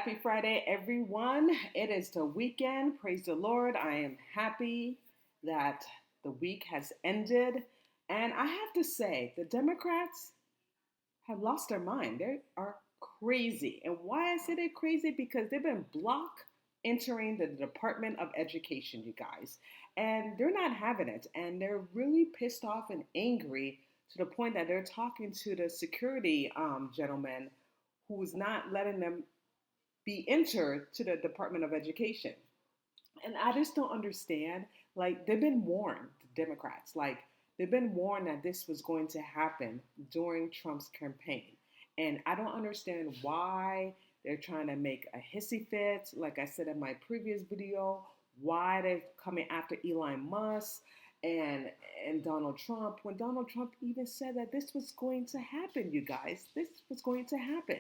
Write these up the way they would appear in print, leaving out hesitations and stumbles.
Happy Friday, everyone. It is the weekend. Praise the Lord. I am happy that the week has ended. And I have to say, the Democrats have lost their mind. They are crazy. And why I say they're crazy? Because they've been block entering the Department of Education, you guys. And they're not having it. And they're really pissed off and angry to the point that they're talking to the security gentleman who's not letting them be entered to the Department of Education. And I just don't understand. Like, they've been warned, the Democrats, like, they've been warned that this was going to happen during Trump's campaign. And I don't understand why they're trying to make a hissy fit, like I said in my previous video, why they're coming after Elon Musk and Donald Trump when Donald Trump even said that this was going to happen, you guys. This was going to happen.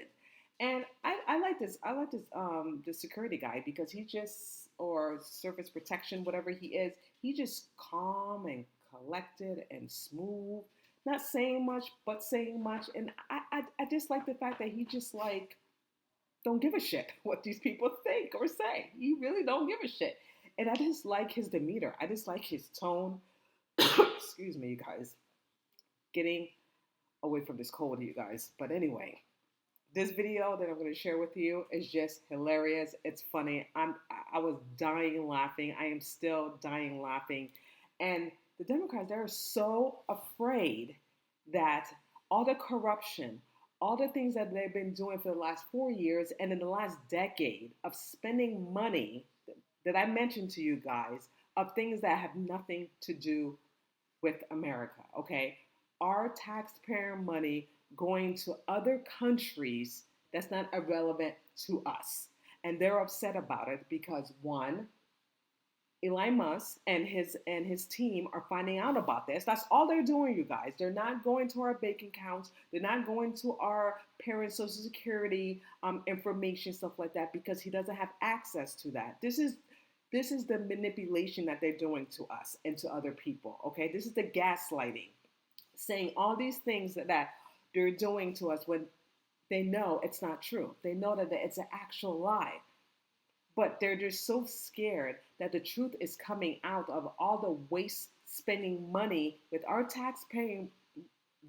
And I like this. I like the security guy because he just or surface protection, whatever he is, he just calm and collected and smooth, not saying much but saying much. And I just like the fact that he just like don't give a shit what these people think or say. He really don't give a shit. And I just like his demeanor. I just like his tone. Excuse me, you guys. Getting away from this cold, you guys. But anyway, this video that I'm going to share with you is just hilarious. It's funny. I was dying laughing. I am still dying laughing. And the Democrats, they're so afraid that all the corruption, all the things that they've been doing for the last 4 years and in the last decade of spending money that I mentioned to you guys of things that have nothing to do with America, okay? Our taxpayer money going to other countries that's not irrelevant to us. And they're upset about it because one, Elon Musk and his team are finding out about this. That's all they're doing, you guys. They're not going to our bank accounts. They're not going to our parents' social security information, stuff like that, because he doesn't have access to that. This is the manipulation that they're doing to us and to other people. Okay, this is the gaslighting, saying all these things that they're doing to us when they know it's not true. They know that it's an actual lie. But they're just so scared that the truth is coming out of all the waste spending money with our taxpaying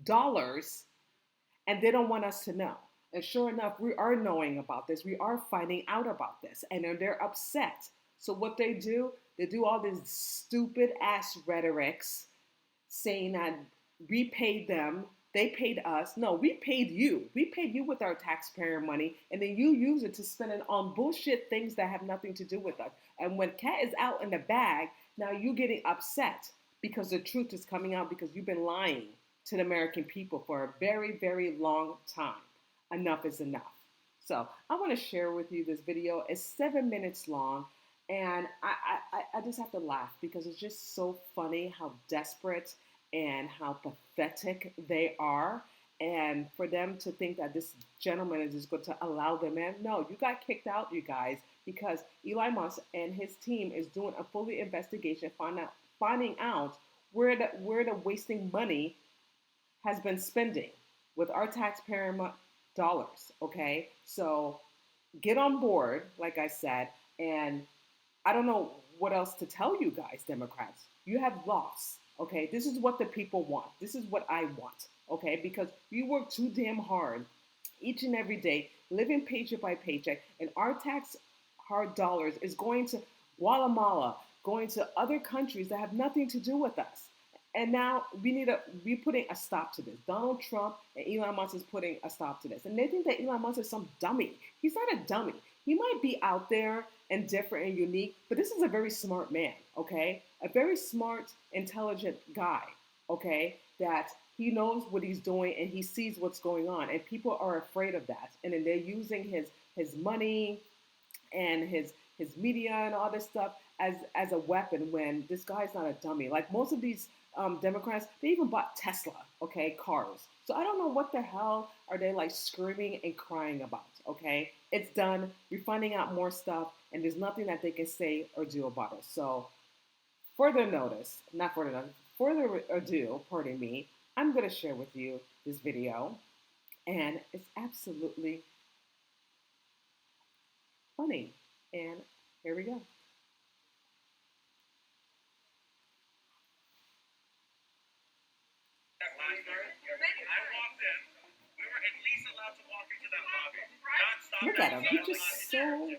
dollars, and they don't want us to know. And sure enough, we are knowing about this. We are finding out about this, and they're upset. So what they do all these stupid ass rhetorics saying that we paid them, they paid us. No, we paid you. We paid you with our taxpayer money, and then you use it to spend it on bullshit things that have nothing to do with us. And when cat is out in the bag, now you're getting upset because the truth is coming out because you've been lying to the American people for a very, very long time. Enough is enough. So I want to share with you this video. It's 7 minutes long, and I just have to laugh because it's just so funny how desperate and how pathetic they are. And for them to think that this gentleman is just going to allow them in. No, you got kicked out, you guys, because Elon Musk and his team is doing a fully investigation, finding out where the wasting money has been spending with our taxpayer dollars, okay? So get on board, like I said, and I don't know what else to tell you guys, Democrats. You have lost. Okay, this is what the people want. This is what I want. Okay, because we work too damn hard each and every day, living paycheck by paycheck, and our tax hard dollars is going to Guatemala, going to other countries that have nothing to do with us. And now we're putting a stop to this. Donald Trump and Elon Musk is putting a stop to this. And they think that Elon Musk is some dummy. He's not a dummy. He might be out there and different and unique, but this is a very smart man, okay? A very smart, intelligent guy, okay? That he knows what he's doing and he sees what's going on, and people are afraid of that. And then they're using his money and his media and all this stuff as a weapon when this guy's not a dummy. Like most of these Democrats, they even bought Tesla, okay, cars. So I don't know what the hell are they like screaming and crying about, okay? It's done. We're finding out more stuff, and there's nothing that they can say or do about it. So further ado, pardon me, I'm going to share with you this video, and it's absolutely Here we go. Look at him. He just so.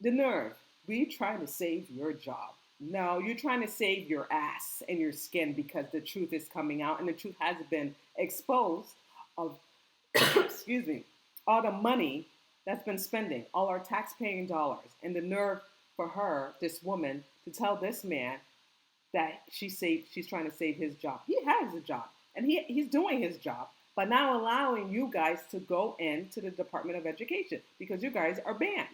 The nerve. We trying to save your job. No, you're trying to save your ass and your skin because the truth is coming out and the truth has been exposed of, excuse me, all the money that's been spending, all our tax-paying dollars, and the nerve for her, this woman, to tell this man that she's trying to save his job. He has a job, and he's doing his job, but now allowing you guys to go into the Department of Education because you guys are banned.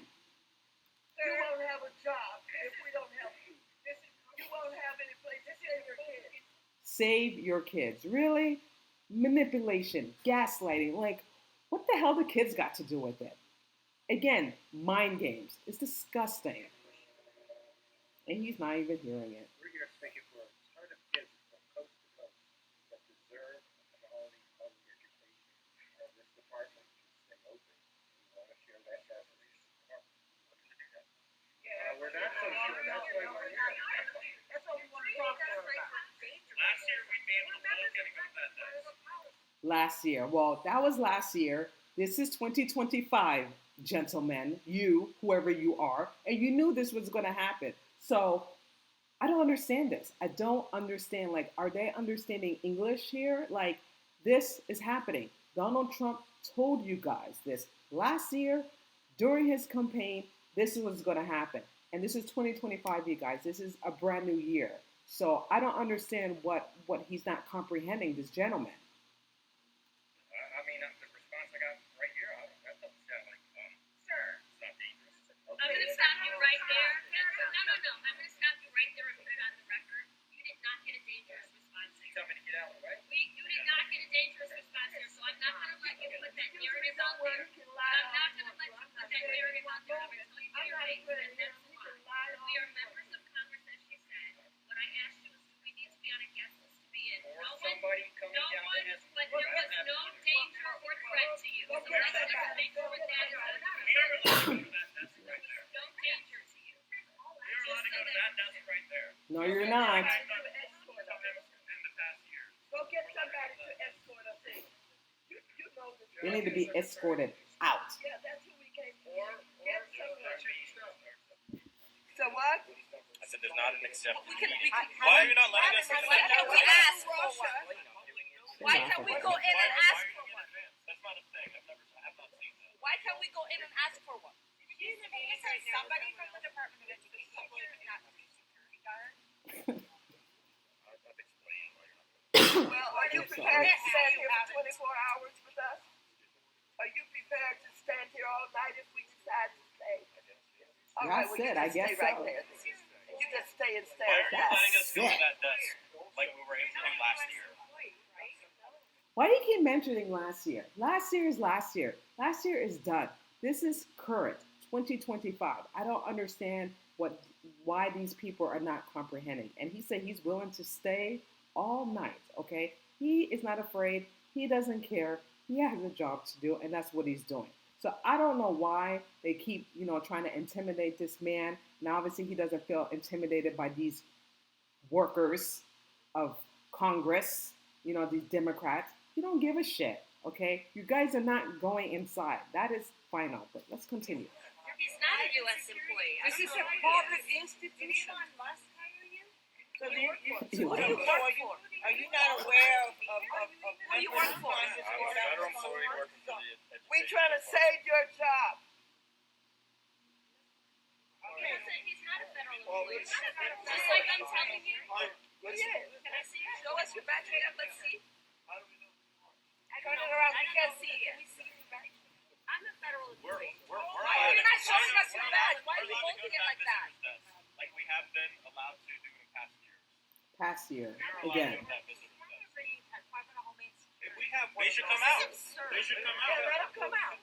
You won't have a job if we don't help you. You won't have any place to save your kids. Save your kids. Really? Manipulation, gaslighting. Like, what the hell the kids got to do with it? Again, mind games. It's disgusting. And he's not even hearing it. We're here speaking for startup kids from coast to coast that deserve a quality public education. And this department should stay open. We want to share that message. Looking to do that. We're not so sure. That's why we're here. That's what we want to talk about. Last year we'd be able to look at it that day. Last year. Well, that was last year. This is 2025, gentlemen. You, whoever you are, and you knew this was going to happen. So I don't understand this. I don't understand. Like, are they understanding English here? Like, this is happening. Donald Trump told you guys this last year during his campaign. This is what's going to happen. And this is 2025, you guys. This is a brand new year. So I don't understand what he's not comprehending, this gentleman. I mean, the response I got right here, that doesn't sound like sir, it's not dangerous. Okay. I'm going to stop you right there. No. I'm going to stop you right there and put it on the record. You did not get a dangerous response here. Tell me to get out, right? You did not get a dangerous response here, so I'm not going to let you put that narrative out there. I'm not going to let you put that narrative out there. I'm going to tell you to your face, and that's why. We are members of Congress, as you said. What I asked you was, do we need to be on a guest list to be in? Or somebody coming down and asking. But there was no danger or threat to you. So let's just make sure that is on the We are allowed to go to that desk right there. no danger to you. We are allowed to go to that desk right there. No, you're not. I've done it in the past year. Go get somebody to escort us in. You know the They need to be escorted out. Yeah, that's who we came to. Or Get somebody. So what? I said there's not an accepted We Why are you not letting us? Why can't we ask for one? Why can't we go in and ask for one? That's not a thing. I've not seen that. Why can't we go in and ask for one? Somebody from the Department of Education, not the security guard. I've explained why you're not. Well, are you prepared to stand here for 24 hours with us? Are you prepared to stand here all night if we decide to stay? All Yeah, I right, well, said, you I just guess stay right so. there. You just stay and stay. Why are you letting us go to sick. that desk like we were able to last year? Why do you keep mentioning last year? Last year is last year. Last year is done. This is current, 2025. I don't understand why these people are not comprehending. And he said he's willing to stay all night, okay? He is not afraid. He doesn't care. He has a job to do, and that's what he's doing. So I don't know why they keep, trying to intimidate this man. Now, obviously, he doesn't feel intimidated by these workers of Congress, these Democrats. You don't give a shit, okay? You guys are not going inside. That is final, but let's continue. He's not a U.S. employee. This is a public institution. Elon Musk hire you? So what do you work for? Are you not aware of what you work for? I'm a federal employee working for the education. We're trying to save your job. He's not a federal employee. Just like I'm telling you. What is it? Can I see it? Show us your badge. Let's see. Turn it around. We can't see it. Can we see your badge? I'm a federal employee. We're You're not showing us your badge. Why are you holding it like that? Like we have been allowed to do in past years. Past year, We're allowed again. to have visitors desk. If we have, they should come out. They should come Yeah, let out. them come out.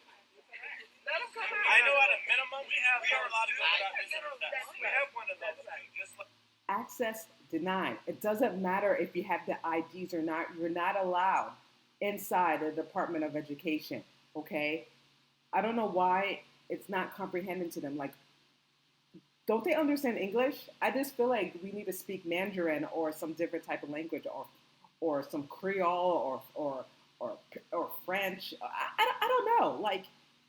Let them come out. I know at a minimum we are allowed to go without visitor tests. We have one of those. Just like Access denied. It doesn't matter if you have the IDs or not. You're not allowed inside the Department of Education. Okay, I don't know why it's not comprehended to them. Like, don't they understand English? I just feel like we need to speak Mandarin or some different type of language, or some Creole or French. I don't know. Like,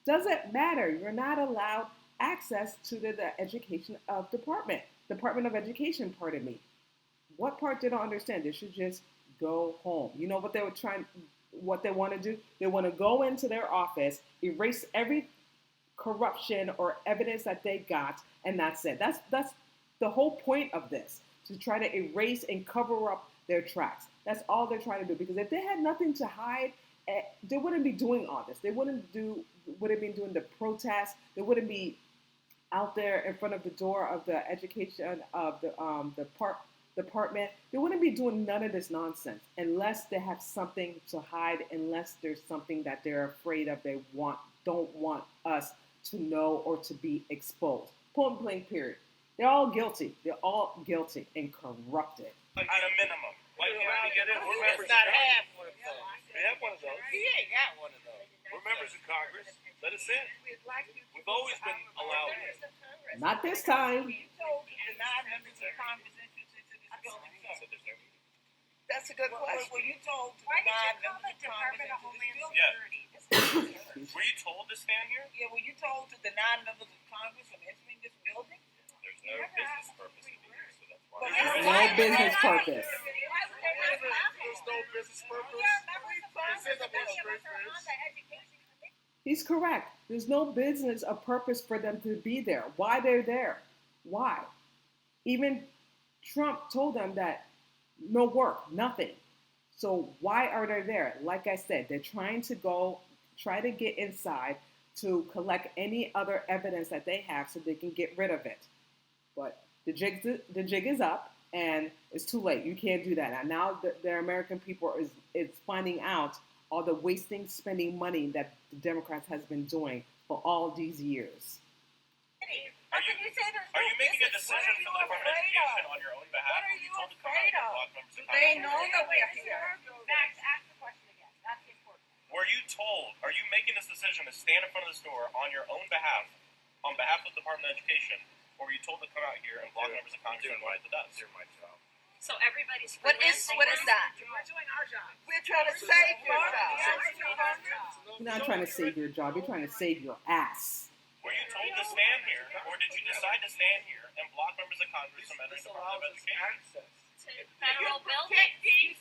doesn't matter. You're not allowed access to the education of Department of Education. Pardon me. What part they don't understand? They should just go home. You know what what they want to do? They want to go into their office, erase every corruption or evidence that they got, and that's it. That's the whole point of this, to try to erase and cover up their tracks. That's all they're trying to do. Because if they had nothing to hide, they wouldn't be doing all this. They wouldn't be doing the protests. They wouldn't be out there in front of the door of the education of the department. They wouldn't be doing none of this nonsense unless they have something to hide, unless there's something that they're afraid of, don't want us to know or to be exposed. Point blank, period. They're all guilty. They're all guilty and corrupted. at a minimum. Like, you know, you get in, we're members Not of half Congress. one of those. We have one of those. He ain't got one of those. We're members of Congress. Let us in. We've always been allowed in. Not this time. You told the 9 members of Congress entrance into this building, sir. That's a good question. Were you told to Why the did you 9 call members it of Congress Department of into Homeland this building? Security? Were you told to stand here? Yeah, were you told to the 9 members of Congress from entering this building? There's no business purpose to be here, so that's why. But No business purpose. There's no business purpose. It's in the He's correct. There's no business or purpose for them to be there. Why they're there? Why? Even Trump told them that no work, nothing. So why are they there? Like I said, they're trying to try to get inside to collect any other evidence that they have so they can get rid of it. But the jig is up, and it's too late. You can't do that. And now the American people is finding out all the wasting, spending money that the Democrats has been doing for all these years. Are you making a decision for the Department of Education on your own behalf? What are You you told to come out afraid and of? block members of They Congress. know that we are here. Max, ask the question again. That's important. Were you told, are you making this decision to stand in front of the store on your own behalf, on behalf of the Department of Education, or were you told to come out here and block members of Congress and ride the desk? my job. So everybody's What is that? We're doing our job. We're trying to save your job. You're not trying to save your job. You're trying to save your ass. Were you told to stand here, or did you decide to stand here and block members of Congress from entering the Department of Education? To federal buildings.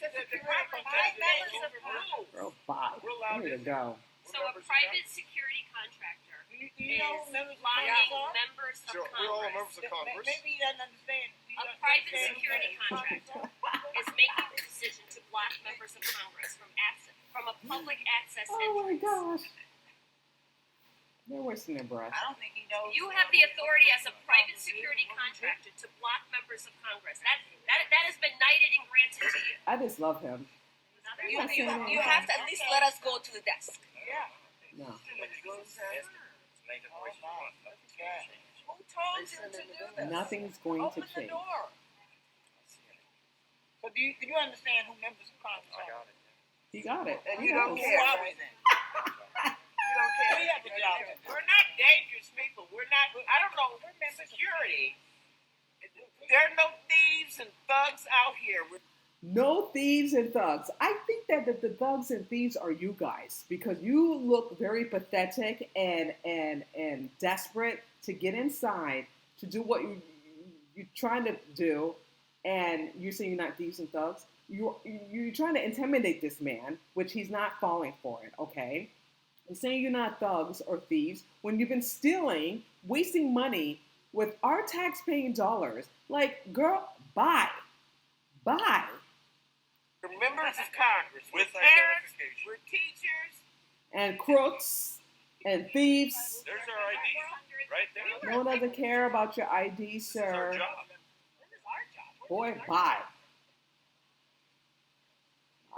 Girl, bye. There you go. So a private security contractor Do you know who members of blocking Congress members of Sure, we're all Congress. members of Congress. Maybe he doesn't understand. A private security contractor is making the decision to block members of Congress from a public access Oh my entrance. gosh. They're wasting their breath. I don't think he knows. You have the authority as a private security contractor to block members of Congress. That has been knighted and granted to you. I just love him. You have to at least let us go to the desk. Yeah. No. Who told you to do this? Nothing's going Open to the change. door. So do you understand who members of Congress are? He got it. And He you don't knows. care. Who are we then? You don't care. We have a job to do. We're not dangerous people. We're not, I don't know, security. There are no thieves and thugs out here. No thieves and thugs. I think that the thugs and thieves are you guys, because you look very pathetic and desperate to get inside to do what you're trying to do, and you say you're not thieves and thugs. You're trying to intimidate this man, which he's not falling for it. Okay, you're saying you're not thugs or thieves when you've been stealing, wasting money with our tax-paying dollars. Like, girl, bye. We're members of Congress. We're With parents. identification. We're teachers. And crooks and thieves. There's our ID, right there. No one doesn't care about your ID, This is our sir. job. This is our job. Boy, bye.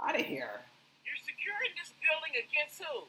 Out of here. You're securing this building against who?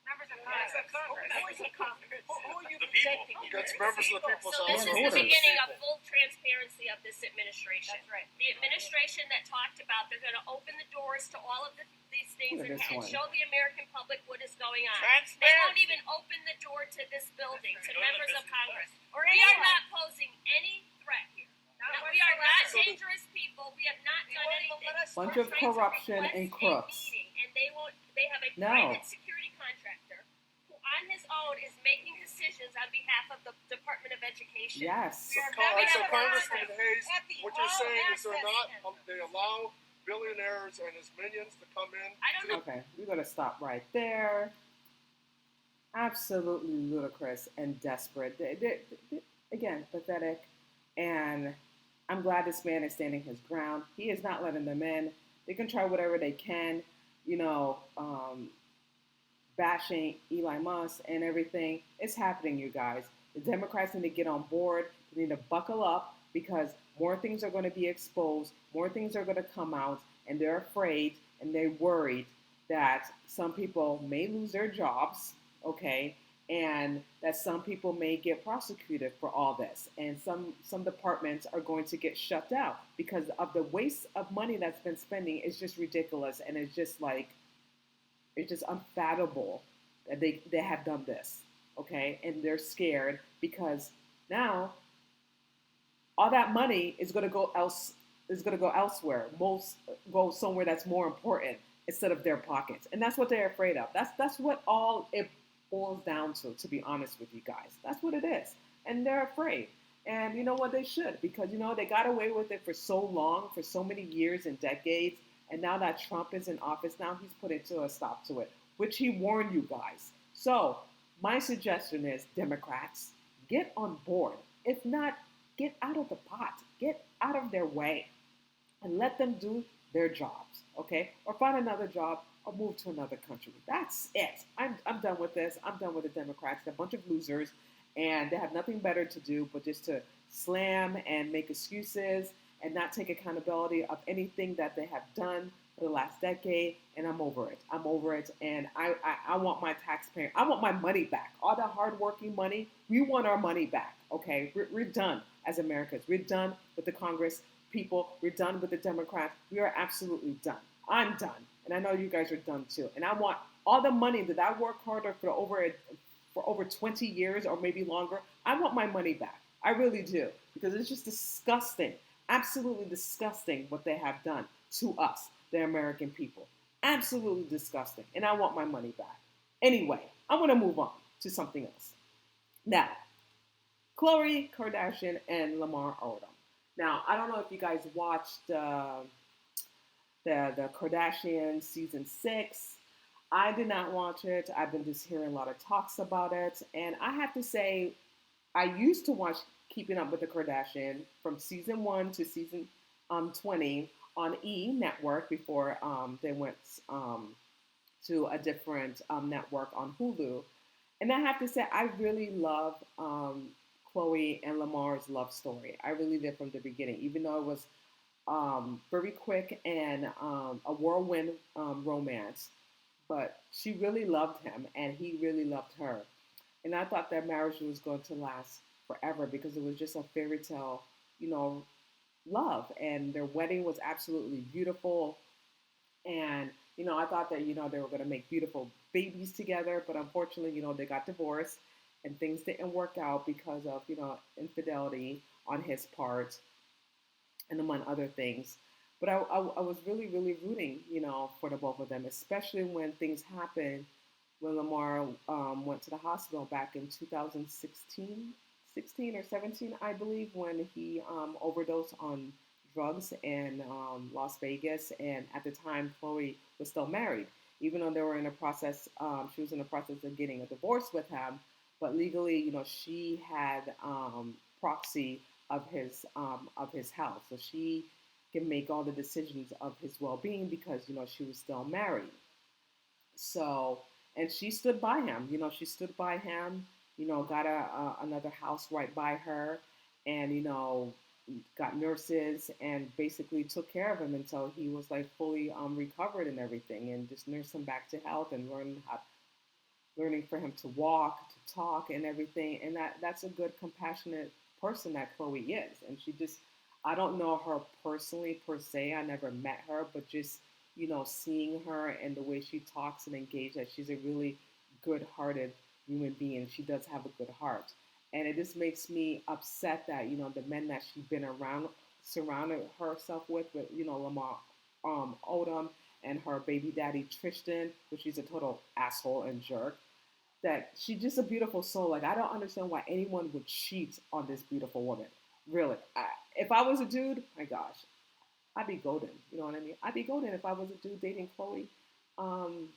Members of Congress. Who is in Congress? Who are you The people. protecting? That's members of the people. So Yeah, this is the voters. beginning of full transparency of this administration. That's right. The administration that talked about they're going to open the doors to all of these things Look at and, this and one. show the American public what is going on. Transparency. They won't even open the door to this building, to members of Congress. Or We are anyone. not posing any threat here. No, we are not dangerous people. We have not done anything. Bunch We're of trying to corruption request and a crooks. meeting, and they won't. They have a No. private security contractor who, on his own, is making decisions on behalf of the Department of Education. Yes. We are So, very so have a Congressman process. Hayes, At the what you're all saying is they're access not, they allow billionaires and his minions to come in. I don't know. Okay, we're going to stop right there. Absolutely ludicrous and desperate. Again, pathetic. And I'm glad this man is standing his ground. He is not letting them in. They can try whatever they can, bashing Elon Musk and everything. It's happening, you guys. The Democrats need to get on board. They need to buckle up because more things are going to be exposed, more things are going to come out, and they're afraid and they're worried that some people may lose their jobs, okay, and that some people may get prosecuted for all this, and some departments are going to get shut down because of the waste of money that's been spending. Is just ridiculous, and it's just unfathomable that they have done this, okay, and they're scared because now all that money is going to go elsewhere. Most go somewhere that's more important instead of their pockets, and that's what they're afraid of. That's what all it boils down to be honest with you guys. That's what it is, and they're afraid. And you know what? They should, because they got away with it for so long, for so many years and decades, and now that Trump is in office, now he's putting a stop to it, which he warned you guys. So my suggestion is, Democrats, get on board. If not, get out of the pot. Get out of their way and let them do their jobs, okay? Or find another job or move to another country. That's it. I'm done with this. I'm done with the Democrats. They're a bunch of losers, and they have nothing better to do but just to slam and make excuses and not take accountability of anything that they have done for the last decade. And I'm over it. I'm over it. And I want my taxpayer. I want my money back. All the hardworking money. We want our money back. Okay, we're done as Americans. We're done with the Congress people. We're done with the Democrats. We are absolutely done. I'm done. And I know you guys are done too. And I want all the money that I worked harder for over 20 years or maybe longer. I want my money back. I really do. Because it's just disgusting. Absolutely disgusting what they have done to us, the American people. Absolutely disgusting. And I want my money back. Anyway, I'm going to move on to something else. Now, Khloe Kardashian and Lamar Odom. Now, I don't know if you guys watched the Kardashian season 6. I did not watch it. I've been just hearing a lot of talks about it. And I have to say, I used to watch Keeping Up with the Kardashian from season 1 to season 20 on E! Network before they went to a different network on Hulu. And I have to say, I really love Khloe and Lamar's love story. I really did from the beginning, even though it was very quick and a whirlwind romance. But she really loved him, and he really loved her. And I thought their marriage was going to last forever because it was just a fairy tale, love. And their wedding was absolutely beautiful. And, I thought that, they were going to make beautiful babies together. But unfortunately, they got divorced and things didn't work out because of, infidelity on his part and among other things. But I was really, really rooting, for the both of them, especially when things happened when Lamar went to the hospital back in 2016 or 17, I believe, when he overdosed on drugs in Las Vegas. And at the time, Khloe was still married, even though they were in a process. She was in the process of getting a divorce with him, but legally, she had proxy of his health, so she can make all the decisions of his well-being because she was still married. So, and she stood by him. She stood by him. Got another house right by her, and got nurses and basically took care of him until he was like fully recovered and everything, and just nursed him back to health and learning for him to walk, to talk, and everything. And that's a good, compassionate person that Khloe is. And she just, I don't know her personally per se. I never met her, but just seeing her and the way she talks and engages, that she's a really good-hearted human being. She does have a good heart, and it just makes me upset that the men that she's been around, surrounded herself with Lamar Odom and her baby daddy Tristan, which he's a total asshole and jerk. That she's just a beautiful soul. Like, I don't understand why anyone would cheat on this beautiful woman. Really, if I was a dude, my gosh, I'd be golden. You know what I mean? I'd be golden if I was a dude dating Khloe um,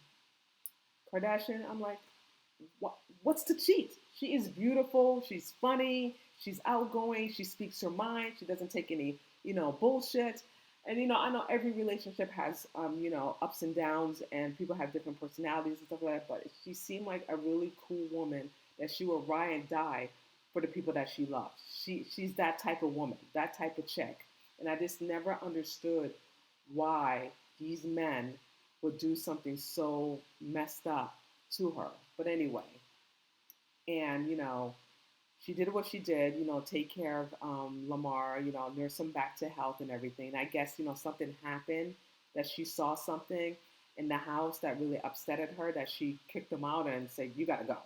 Kardashian. I'm like, what's to cheat? She is beautiful. She's funny. She's outgoing. She speaks her mind. She doesn't take any, bullshit. And I know every relationship has, ups and downs, and people have different personalities and stuff like that. But she seemed like a really cool woman that she will ride and die for the people that she loves. She's that type of woman, that type of chick. And I just never understood why these men would do something so messed up to her. But anyway, and she did what she did, take care of Lamar, nurse him back to health and everything. And I guess, something happened, that she saw something in the house that really upset her, that she kicked him out and said, "You gotta go.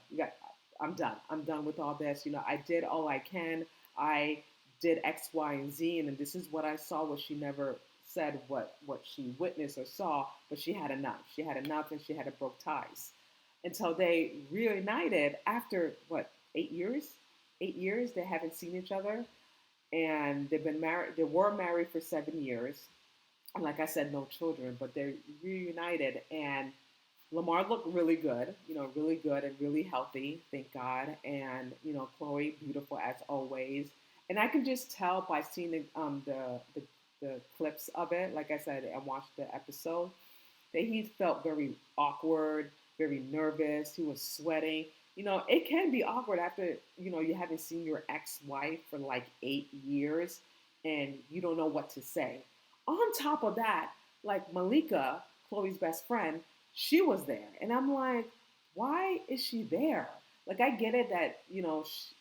I'm done. I'm done with all this. I did all I can. I did X, Y, and Z, and this is what I saw." What she never said what she witnessed or saw, but she had enough. She had enough, and she had to broke ties until they reunited after what, 8 years? 8 years they haven't seen each other, and they've been married. They were married for 7 years, and like I said, no children, but they're reunited. And Lamar looked really good, really good and really healthy, thank God. And Khloe, beautiful as always. And I can just tell by seeing the clips of it. Like I said, I watched the episode, that he felt very awkward, very nervous. He was sweating. It can be awkward after, you haven't seen your ex-wife for like 8 years and you don't know what to say. On top of that, like Malika, Chloe's best friend, she was there. And I'm like, why is she there? Like, I get it that,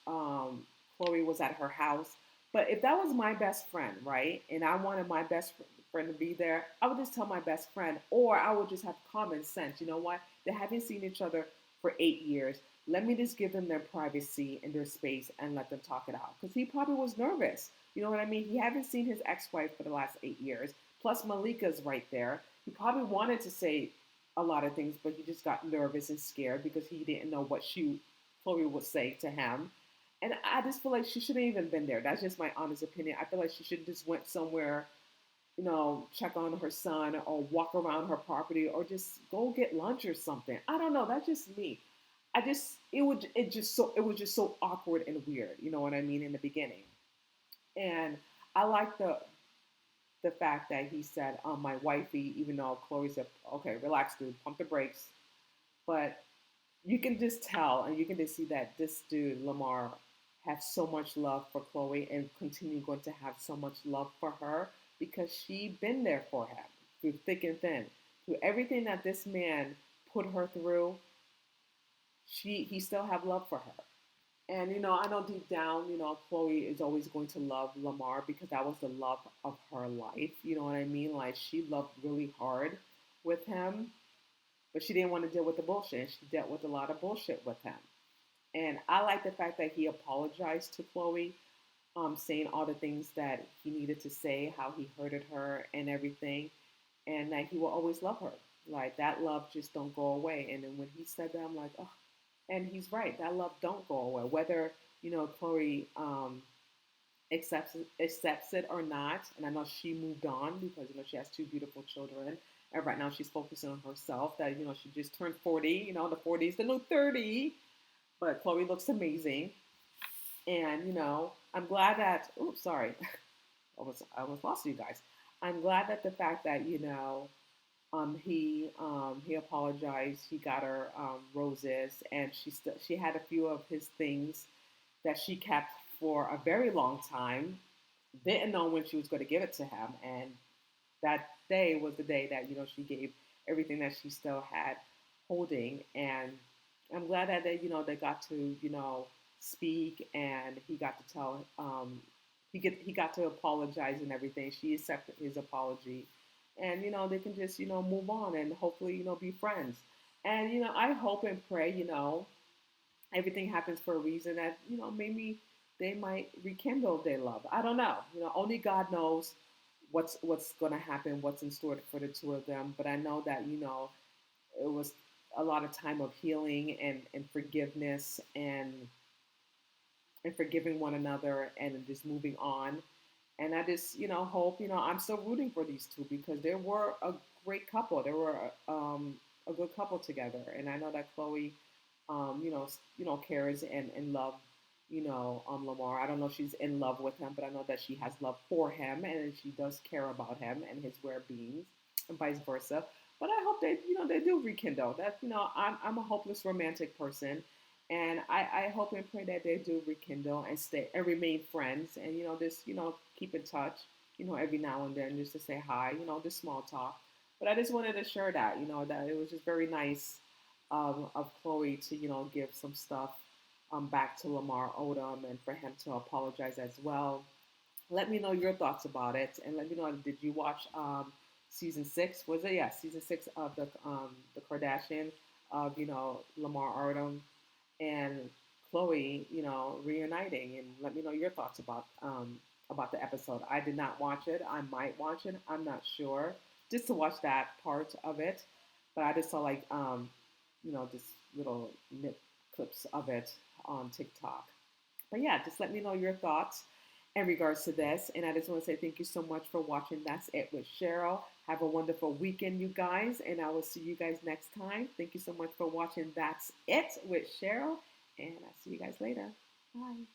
Chloe was at her house. But if that was my best friend, right, and I wanted my best friend to be there, I would just tell my best friend, or I would just have common sense. You know what? They haven't seen each other for 8 years. Let me just give them their privacy and their space and let them talk it out. Because he probably was nervous. You know what I mean? He hadn't seen his ex-wife for the last 8 years. Plus, Malika's right there. He probably wanted to say a lot of things, but he just got nervous and scared because he didn't know what Chloe would say to him. And I just feel like she shouldn't even been there. That's just my honest opinion. I feel like she should just went somewhere, check on her son or walk around her property or just go get lunch or something. I don't know. That's just me. It was just so awkward and weird. You know what I mean, in the beginning. And I like the fact that he said, my wifey, even though Chloe said, okay, relax, dude, pump the brakes. But you can just tell and you can just see that this dude, Lamar, has so much love for Chloe and continue going to have so much love for her because she been there for him through thick and thin. Through everything that this man put her through, he still have love for her. And I know deep down, Chloe is always going to love Lamar because that was the love of her life. You know what I mean? Like, she loved really hard with him, but she didn't want to deal with the bullshit. She dealt with a lot of bullshit with him. And I like the fact that he apologized to Chloe, saying all the things that he needed to say, how he hurted her and everything, and that he will always love her. Like, that love just don't go away. And then when he said that, I'm like, oh, and he's right. That love don't go away. Whether, Chloe accepts it or not. And I know she moved on because, she has two beautiful children. And right now she's focusing on herself. That, she just turned 40. The 40 is the new 30. But Chloe looks amazing. And, I'm glad that, oops, sorry. I was lost to you guys. I'm glad that the fact that, he apologized. He got her roses, and she had a few of his things that she kept for a very long time. Didn't know when she was going to give it to him, and that day was the day that she gave everything that she still had holding. And I'm glad that they got to speak, and he got to tell he got to apologize and everything. She accepted his apology, and they can just move on and hopefully be friends. And I hope and pray everything happens for a reason, that maybe they might rekindle their love. I don't know. Only God knows what's going to happen, what's in store for the two of them. But I know that it was a lot of time of healing and forgiveness, and forgiving one another, and just moving on. And I just hope, I'm still rooting for these two, because they were a great couple. They were a good couple together. And I know that Khloe cares and love Lamar. I don't know if she's in love with him, but I know that she has love for him, and she does care about him and his well-being, and vice versa. But I hope they do rekindle. That I'm a hopeless romantic person, and I hope and pray that they do rekindle and stay and remain friends, and just keep in touch, every now and then, just to say hi, just small talk. But I just wanted to share that, that it was just very nice of Khloe to give some stuff back to Lamar Odom, and for him to apologize as well. Let me know your thoughts about it, and let me know, did you watch season 6? Was it, yeah, season 6 of the Kardashian, of Lamar Odom and Khloe, reuniting, and let me know your thoughts about the episode. I did not watch it. I might watch it. I'm not sure. Just to watch that part of it, but I just saw like just little nip clips of it on TikTok. But yeah, just let me know your thoughts in regards to this. And I just want to say thank you so much for watching. That's it with Cheryl. Have a wonderful weekend, you guys. And I will see you guys next time. Thank you so much for watching. That's it with Cheryl. And I'll see you guys later. Bye.